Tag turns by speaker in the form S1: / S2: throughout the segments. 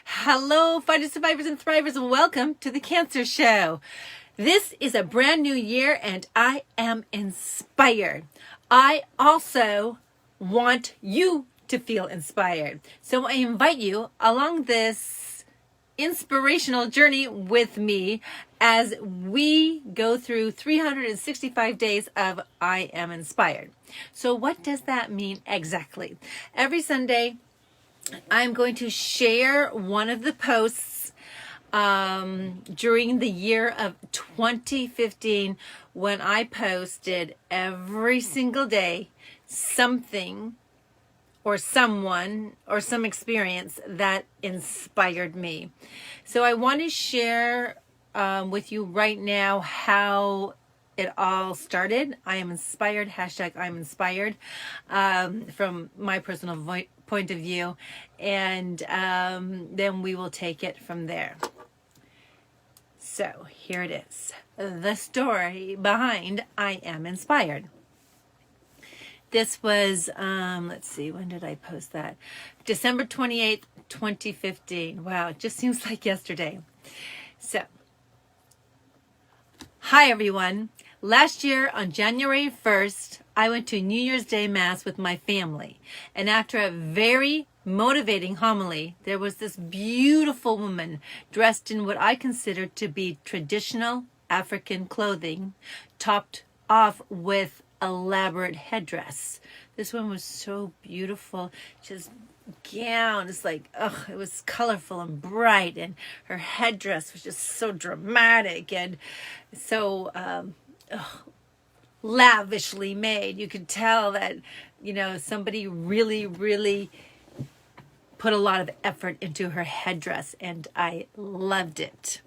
S1: Hello, fighters, survivors, and thrivers, and welcome to the Cancer Show. This is a brand new year, and I am inspired. I also want you to feel inspired. So I invite you along this inspirational journey with me as we go through 365 days of I Am Inspired. So what does that mean exactly? Every Sunday, I'm going to share one of the posts during the year of 2015 when I posted every single day something or someone or some experience that inspired me. So I want to share with you right now how it all started. I am inspired, hashtag I'm inspired, from my personal point of view, and then we will take it from there. So here it is, the story behind I Am Inspired. This was, let's see, when did I post that? December 28th, 2015. Wow, it just seems like yesterday. So, hi everyone. Last year on January 1st, I went to New Year's Day Mass with my family. And after a very motivating homily, there was this beautiful woman dressed in what I consider to be traditional African clothing, topped off with elaborate headdress. This one was so beautiful. Just gown, it's like, it was colorful and bright, and her headdress was just so dramatic and so lavishly made. You could tell that, somebody really put a lot of effort into her headdress, and I loved it.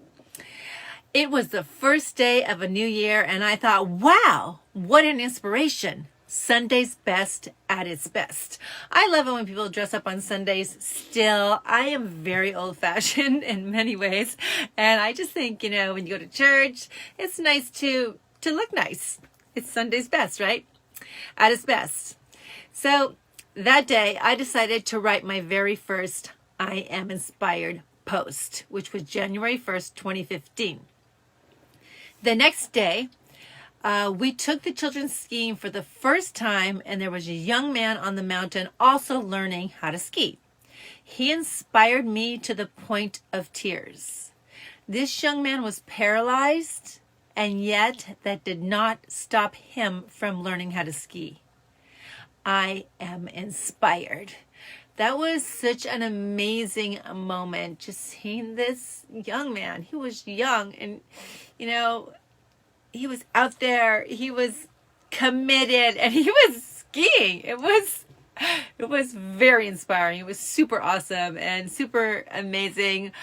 S1: It was the first day of a new year, and I thought, wow, what an inspiration. Sunday's best at its best. I love it when people dress up on Sundays still. I am very old-fashioned in many ways, and I just think, when you go to church, it's nice to look nice. It's Sunday's best, right? At its best. So that day, I decided to write my very first I Am Inspired post, which was January 1st, 2015. The next day, we took the children skiing for the first time, and there was a young man on the mountain also learning how to ski. He inspired me to the point of tears. This young man was paralyzed, and yet that did not stop him from learning how to ski. I am inspired. That was such an amazing moment, just seeing this young man. He was young, and he was out there, he was committed, and he was skiing. It was very inspiring. It was super awesome and super amazing.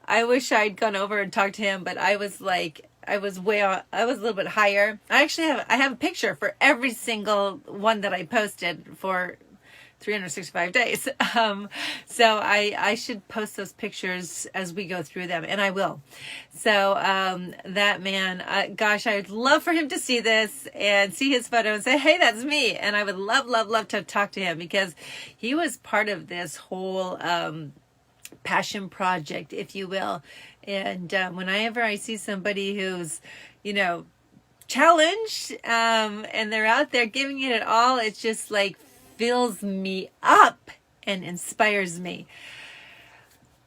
S1: I wish I'd gone over and talked to him, but I was a little bit higher. I have a picture for every single one that I posted for 365 days. So I should post those pictures as we go through them, and I will. So that man, gosh, I'd love for him to see this and see his photo and say, hey, that's me. And I would love to talk to him, because he was part of this whole passion project, if you will. And whenever I see somebody who's, challenged, and they're out there giving it all, it's just like fills me up and inspires me.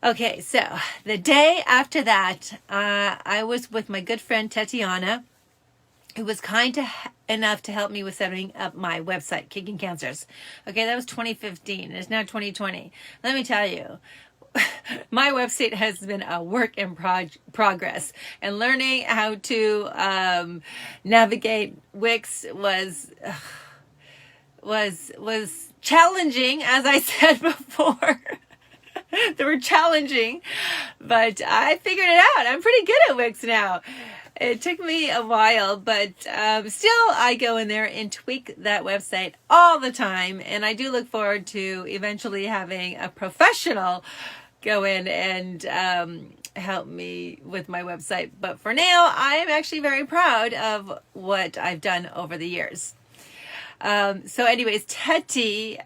S1: Okay, so the day after that, I was with my good friend Tatiana, who was kind enough to help me with setting up my website, Kicking Cancers. Okay, that was 2015. It's now 2020. Let me tell you, my website has been a work in progress, and learning how to navigate Wix was challenging, as I said before. They were challenging, but I figured it out. I'm pretty good at Wix now. It took me a while, but still I go in there and tweak that website all the time, and I do look forward to eventually having a professional go in and help me with my website. But for now, I am actually very proud of what I've done over the years. So anyways, Teddy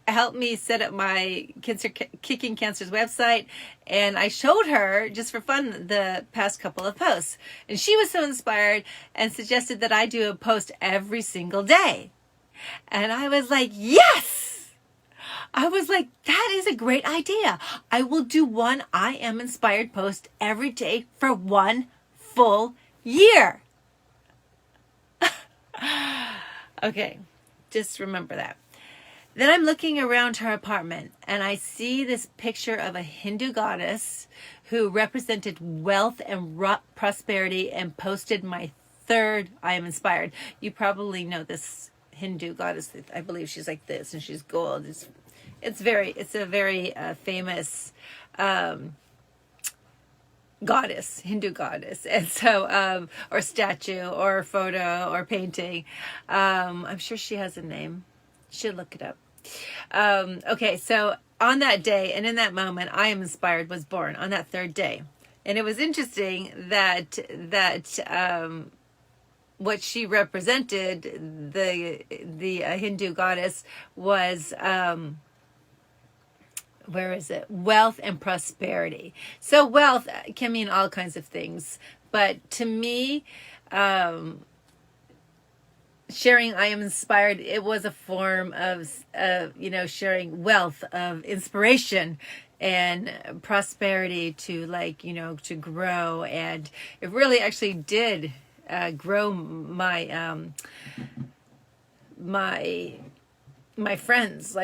S1: helped me set up my Kicking Cancer's website, and I showed her, just for fun, the past couple of posts. And she was so inspired and suggested that I do a post every single day. And I was like, yes! I was like, that is a great idea. I will do one I Am Inspired post every day for 1 full year. Okay, just remember that. Then I'm looking around her apartment and I see this picture of a Hindu goddess who represented wealth and prosperity and posted my third I Am Inspired. You probably know this Hindu goddess. I believe she's like this and she's gold. It's a very famous goddess, Hindu goddess. And so, or statue or photo or painting. I'm sure she has a name. Should look it up. Okay, so on that day and in that moment, I Am Inspired was born on that third day. And it was interesting that what she represented, the Hindu goddess, was where is it? Wealth and prosperity. So wealth can mean all kinds of things, but to me, sharing I Am Inspired, it was a form of sharing wealth, of inspiration and prosperity to to grow. And it really actually did grow my my friends,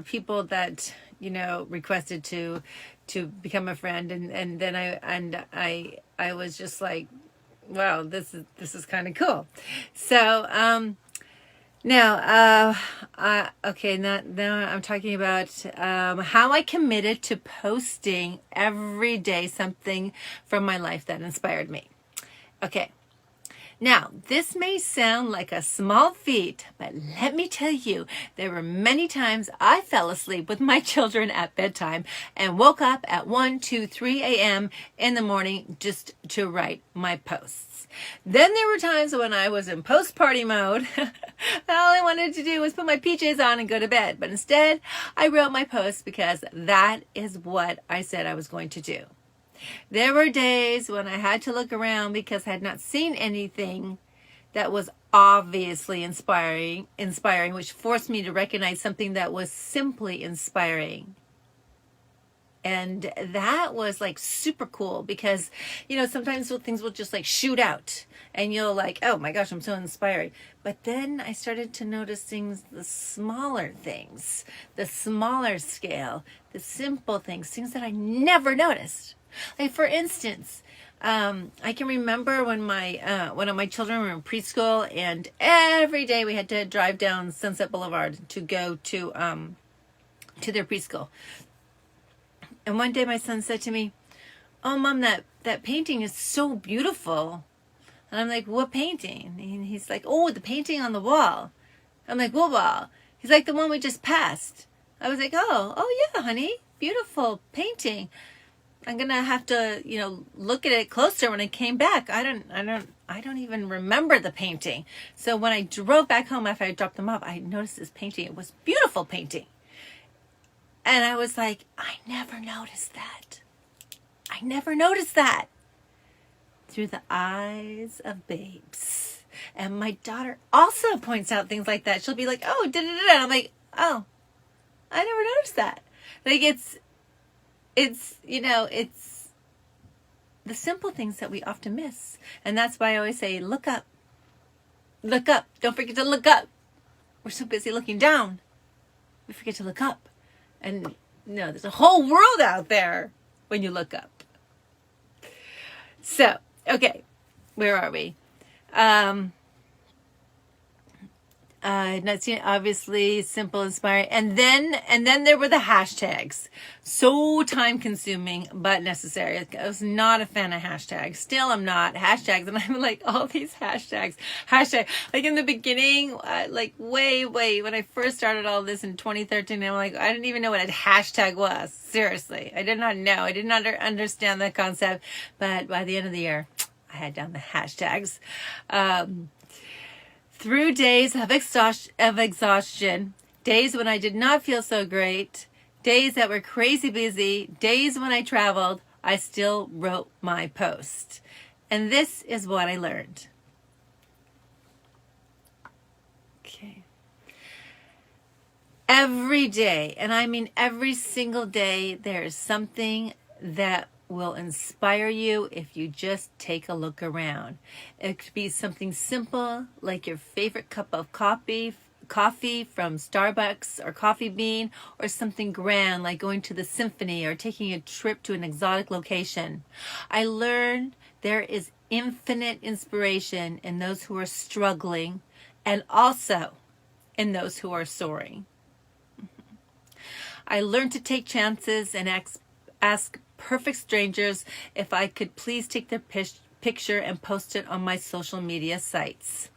S1: people that requested to become a friend, and then I was just like, wow, this is kind of cool. So now I'm talking about how I committed to posting every day something from my life that inspired me. Okay. Now, this may sound like a small feat, but let me tell you, there were many times I fell asleep with my children at bedtime and woke up at 1, 2, 3 a.m. in the morning just to write my posts. Then there were times when I was in post-party mode. All I wanted to do was put my PJs on and go to bed. But instead, I wrote my posts because that is what I said I was going to do. There were days when I had to look around because I had not seen anything that was obviously inspiring, which forced me to recognize something that was simply inspiring. And that was like super cool because, sometimes things will just like shoot out and you'll like, oh my gosh, I'm so inspired. But then I started to notice things, the smaller things, the smaller scale, the simple things that I never noticed. Like, for instance, I can remember when one of my children were in preschool, and every day we had to drive down Sunset Boulevard to go to their preschool. And one day my son said to me, "Oh, Mom, that painting is so beautiful." And I'm like, "What painting?" And he's like, "Oh, the painting on the wall." I'm like, "What wall?" He's like, "The one we just passed." I was like, "Oh yeah, honey, beautiful painting. I'm gonna have to, look at it closer when I came back. I don't even remember the painting." So when I drove back home after I dropped them off, I noticed this painting. It was a beautiful painting. And I was like, I never noticed that. Through the eyes of babes. And my daughter also points out things like that. She'll be like, "Oh, da-da-da-da." And I'm like, "Oh, I never noticed that." Like, it's the simple things that we often miss. And that's why I always say, look up. Look up. Don't forget to look up. We're so busy looking down. We forget to look up. And there's a whole world out there when you look up. So, okay, where are we? Not obviously simple, inspiring, and then there were the hashtags. So time consuming, but necessary. I was not a fan of hashtags. Still, I'm not hashtags, and I'm like all these hashtags. Like in the beginning, like way when I first started all this in 2013, I'm like, I didn't even know what a hashtag was. Seriously, I did not know. I did not understand the concept. But by the end of the year, I had down the hashtags. Through days of exhaustion, days when I did not feel so great, days that were crazy busy, days when I traveled, I still wrote my post. And this is what I learned. Okay. Every day, and I mean every single day, there is something that will inspire you if you just take a look around. It could be something simple like your favorite cup of coffee from Starbucks or Coffee Bean, or something grand like going to the symphony or taking a trip to an exotic location. I learned there is infinite inspiration in those who are struggling and also in those who are soaring. I learned to take chances and ask perfect strangers if I could please take their picture and post it on my social media sites.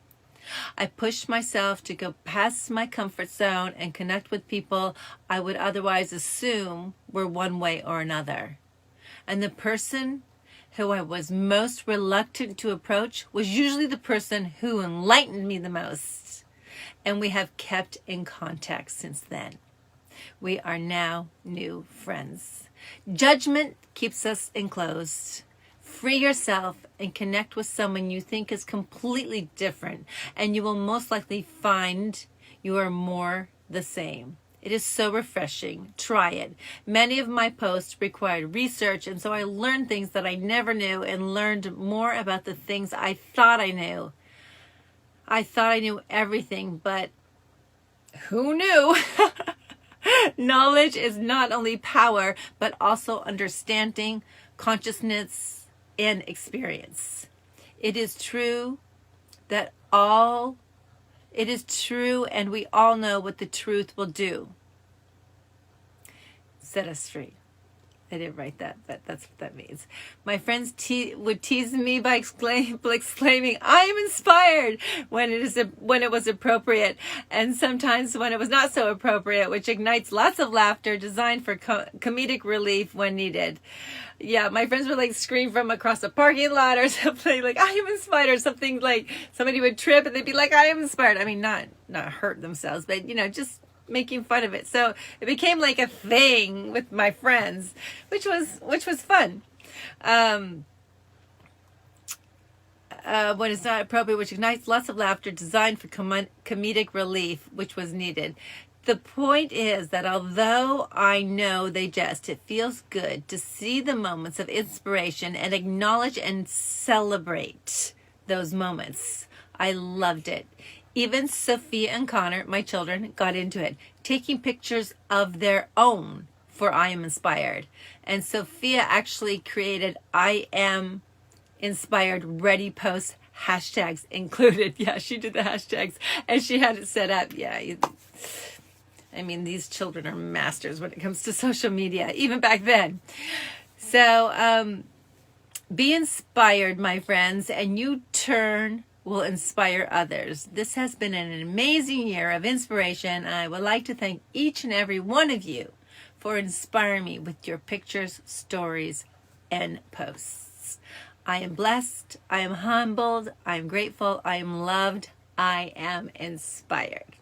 S1: I pushed myself to go past my comfort zone and connect with people I would otherwise assume were one way or another. And the person who I was most reluctant to approach was usually the person who enlightened me the most. And we have kept in contact since then. We are now new friends. Judgment keeps us enclosed. Free yourself and connect with someone you think is completely different, and you will most likely find you are more the same. It is so refreshing. Try it. Many of my posts required research, and so I learned things that I never knew and learned more about the things I thought I knew. I thought I knew everything, but who knew? Knowledge is not only power, but also understanding, consciousness, and experience. It is true, and we all know what the truth will do. Set us free. I didn't write that, but that's what that means. My friends would tease me by exclaiming, "I am inspired," when it was appropriate, and sometimes when it was not so appropriate, which ignites lots of laughter, designed for comedic relief when needed. Yeah, my friends would scream from across a parking lot or something like, "I am inspired," or something like somebody would trip and they'd be like, "I am inspired." I mean, not hurt themselves, but just making fun of it. So it became like a thing with my friends, which was fun. When it's not appropriate, which ignites lots of laughter, designed for comedic relief, which was needed. The point is that although I know they jest, it feels good to see the moments of inspiration and acknowledge and celebrate those moments. I loved it. Even Sophia and Connor, my children, got into it, taking pictures of their own for I Am Inspired. And Sophia actually created I Am Inspired Ready Post hashtags included. Yeah, she did the hashtags and she had it set up. Yeah, I mean, these children are masters when it comes to social media, even back then. So be inspired, my friends, and you will inspire others. This has been an amazing year of inspiration. I would like to thank each and every one of you for inspiring me with your pictures, stories, and posts. I am blessed. I am humbled. I am grateful. I am loved. I am inspired.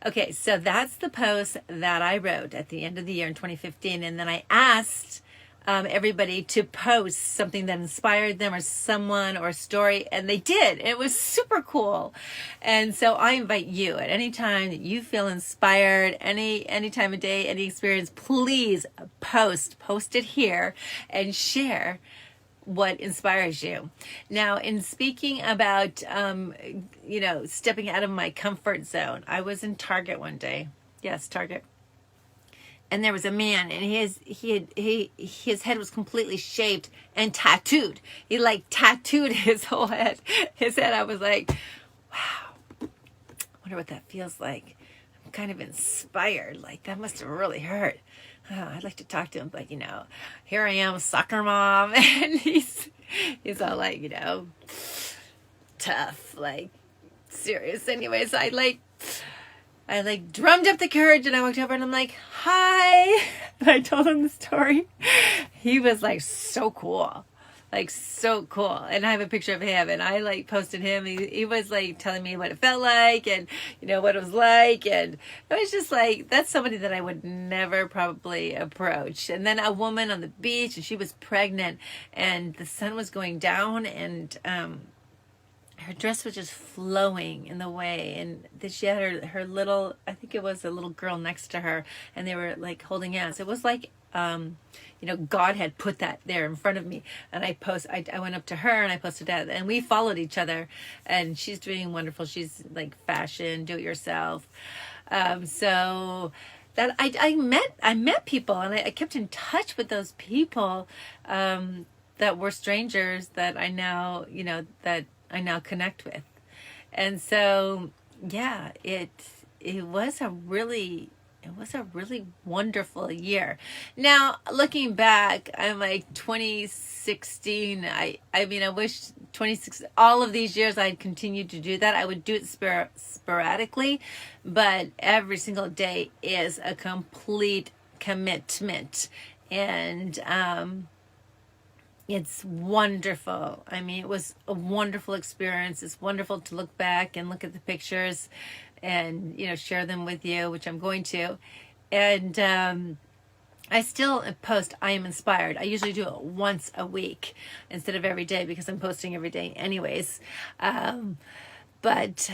S1: Okay, so that's the post that I wrote at the end of the year in 2015. And then I asked everybody to post something that inspired them or someone or a story, and they did. It was super cool. And so I invite you at any time that you feel inspired, any time of day, any experience, please post it here and share what inspires you. Now, in speaking about stepping out of my comfort zone, I was in Target one day. Yes, Target. And there was a man, and his head was completely shaved and tattooed. He tattooed his whole head. I was like, wow, wonder what that feels like. I'm kind of inspired. That must have really hurt. I'd like to talk to him, but here I am, soccer mom, and he's all tough, serious. Anyways, I drummed up the courage and I walked over and I'm like, "Hi." And I told him the story. He was so cool. like so cool. And I have a picture of him, and I like posted him. He was like telling me what it felt like, and you know what it was like, and it was just like, that's somebody that I would never probably approach. And then a woman on the beach, and she was pregnant, and the sun was going down, and her dress was just flowing in the way, and then she had her little, I think it was a little girl next to her, and they were like holding hands. It was like God had put that there in front of me. And I went up to her and I posted that, and we followed each other, and she's doing wonderful. She's like fashion, do it yourself. So that I met people, and I kept in touch with those people, that were strangers that I now connect with. And so, yeah, it was a really wonderful year. Now, looking back, I'm like 2016. I mean, I wish 2016, all of these years I'd continued to do that. I would do it sporadically, but every single day is a complete commitment. And, it's wonderful. I mean, it was a wonderful experience. It's wonderful to look back and look at the pictures and, share them with you, which I'm going to. And I still post I Am Inspired. I usually do it once a week instead of every day, because I'm posting every day anyways. But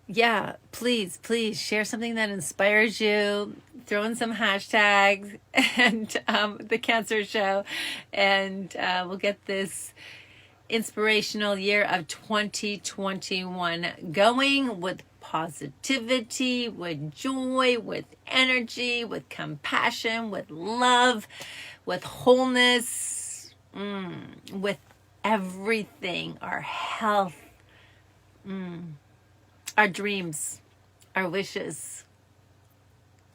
S1: yeah, please share something that inspires you. Throw in some hashtags and the Cancer Show, and we'll get this inspirational year of 2021 going with positivity, with joy, with energy, with compassion, with love, with wholeness, with everything, our health, our dreams, our wishes,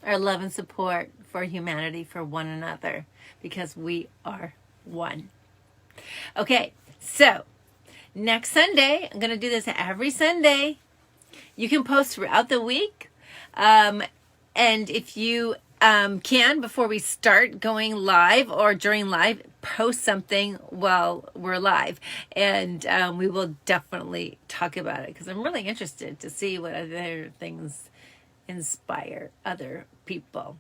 S1: our love and support for humanity, for one another, because we are one. Okay, so next Sunday, I'm going to do this every Sunday. You can post throughout the week. And if you can, before we start going live or during live, post something while we're live, and we will definitely talk about it, because I'm really interested to see what other things inspire other people.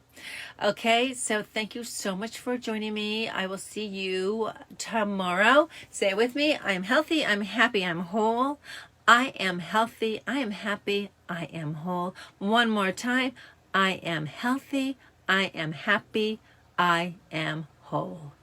S1: Okay, so thank you so much for joining me. I will see you tomorrow. Say it with me. I am healthy, I'm happy, I'm whole. I am healthy, I am happy, I am whole. One more time. I am healthy, I am happy, I am whole.